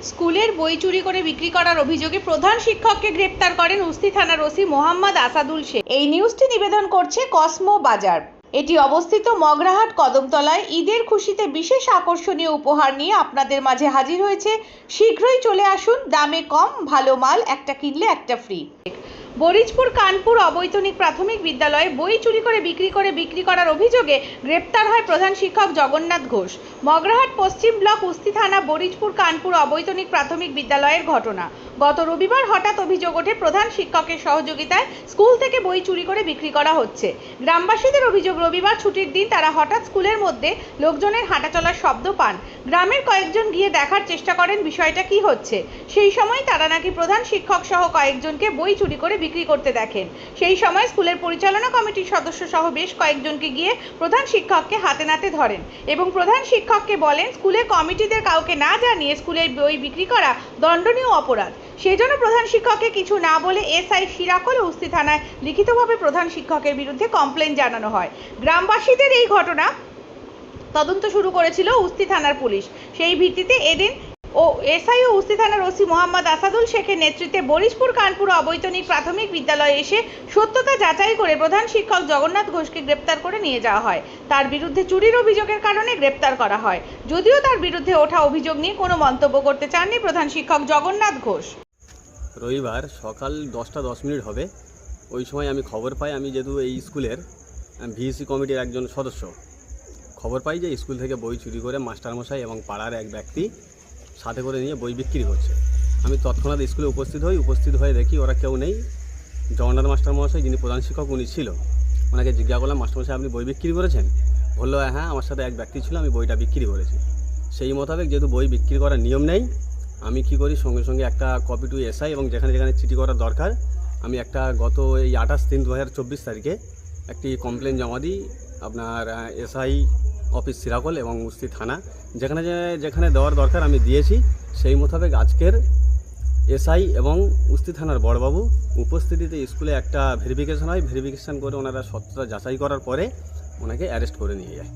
স্কুলের বই চুরি করে বিক্রি করার অভিযোগে প্রধান শিক্ষককে গ্রেপ্তার করেন উস্তি থানার ওসি মোহাম্মদ আসাদুল শেখ। এই নিউজটি নিবেদন করছে কসমো বাজার। এটি অবস্থিত মগরাহাট কদমতলায়। ঈদের খুশিতে বিশেষ আকর্ষণীয় উপহার নিয়ে আপনাদের মাঝে হাজির হয়েছে। শীঘ্রই চলে আসুন, দামে কম, ভালো মাল, একটা কিনলে একটা ফ্রি। বরিজপুর কানপুর অবৈতনিক প্রাথমিক বিদ্যালয়ে বই চুরি করে বিক্রি করার অভিযোগে গ্রেপ্তার হয় প্রধান শিক্ষক জগন্নাথ ঘোষ। মগরাহাট পশ্চিম ব্লক উস্তি থানা বরিজপুর কানপুর অবৈতনিক প্রাথমিক বিদ্যালয়ের ঘটনা। গত রবিবার হঠাৎ অভিযোগ ওঠে প্রধান শিক্ষকের সহযোগিতায় স্কুল থেকে বই চুরি করে বিক্রি করা হচ্ছে। গ্রামবাসীদের অভিযোগ, রবিবার ছুটির দিন তারা হঠাৎ স্কুলের মধ্যে লোকজনের হাঁটাচলার শব্দ পান। গ্রামের কয়েকজন গিয়ে দেখার চেষ্টা করেন বিষয়টা কি হচ্ছে। সেই সময় তারা নাকি প্রধান শিক্ষক সহ কয়েকজনকে বই চুরি করে বিক্রি করতে দেখেন। সেই সময় স্কুলের পরিচালনা কমিটির সদস্য সহ বেশ কয়েকজনকে গিয়ে প্রধান শিক্ষককে হাতে নাতে ধরেন এবং প্রধান শিক্ষককে বলেন স্কুলের কমিটিদের কাউকে না জানিয়ে স্কুলের বই বিক্রি করা দণ্ডনীয় অপরাধ। সেই জন্য প্রধান শিক্ষককে কিছু না বলে এসআই শিরাকল উস্তি থানায় লিখিতভাবে প্রধান শিক্ষকের বিরুদ্ধে কমপ্লেন জানানো হয়। গ্রামবাসীদের এই ঘটনা তদন্ত শুরু করেছিল উস্তি থানার পুলিশ। সেই ভিত্তিতে এদিন এসআই ও উস্তি থানার ওসি মোহাম্মদ আসাদুল শেখের নেতৃত্বে বরিজপুর কানপুর অবৈতনিক প্রাথমিক বিদ্যালয়ে এসে সত্যতা যাচাই করে প্রধান শিক্ষক জগন্নাথ ঘোষকে গ্রেপ্তার করে নিয়ে যাওয়া হয়। তার বিরুদ্ধে চুরির অভিযোগের কারণে গ্রেপ্তার করা হয়। যদিও তার বিরুদ্ধে ওঠা অভিযোগ নিয়ে কোনো মন্তব্য করতে চাননি প্রধান শিক্ষক জগন্নাথ ঘোষ। রবিবার সকাল 10:10 হবে, ওই সময় আমি খবর পাই, আমি যেহেতু এই স্কুলের ভিসি কমিটির একজন সদস্য, খবর পাই যে স্কুল থেকে বই চুরি করে মাস্টারমশাই এবং পাড়ার এক ব্যক্তি সাথে করে নিয়ে বই বিক্রি করছে। আমি তৎক্ষণাৎ স্কুলে উপস্থিত হয়ে দেখি ওরা কেউ নেই। জগন্নাথ মাস্টারমশাই, যিনি প্রধান শিক্ষক উনি ছিল, ওনাকে জিজ্ঞাসা করলাম, মাস্টারমশাই আপনি বই বিক্রি করেছেন? বললো হ্যাঁ, আমার সাথে এক ব্যক্তি ছিল, আমি বইটা বিক্রি করেছি। সেই মোতাবেক যেহেতু বই বিক্রি করার নিয়ম নেই, আমি কি করি, সঙ্গে সঙ্গে একটা কপি টু এসআই এবং যেখানে যেখানে চিঠি করার দরকার, আমি একটা গত এই 28/3/2024 তারিখে একটি কমপ্লেন জমা দিই আপনার এসআই অফিস শিরাকল এবং উস্তি থানা, যেখানে দেওয়ার দরকার আমি দিয়েছি। সেই মোতাবেক আজকের এসআই এবং উস্তি থানার বড়বাবু উপস্থিতিতে স্কুলে একটা ভেরিফিকেশন হয়। ভেরিফিকেশন করে ওনারা সত্যতা যাচাই করার পরে ওনাকে অ্যারেস্ট করে নিয়ে যায়।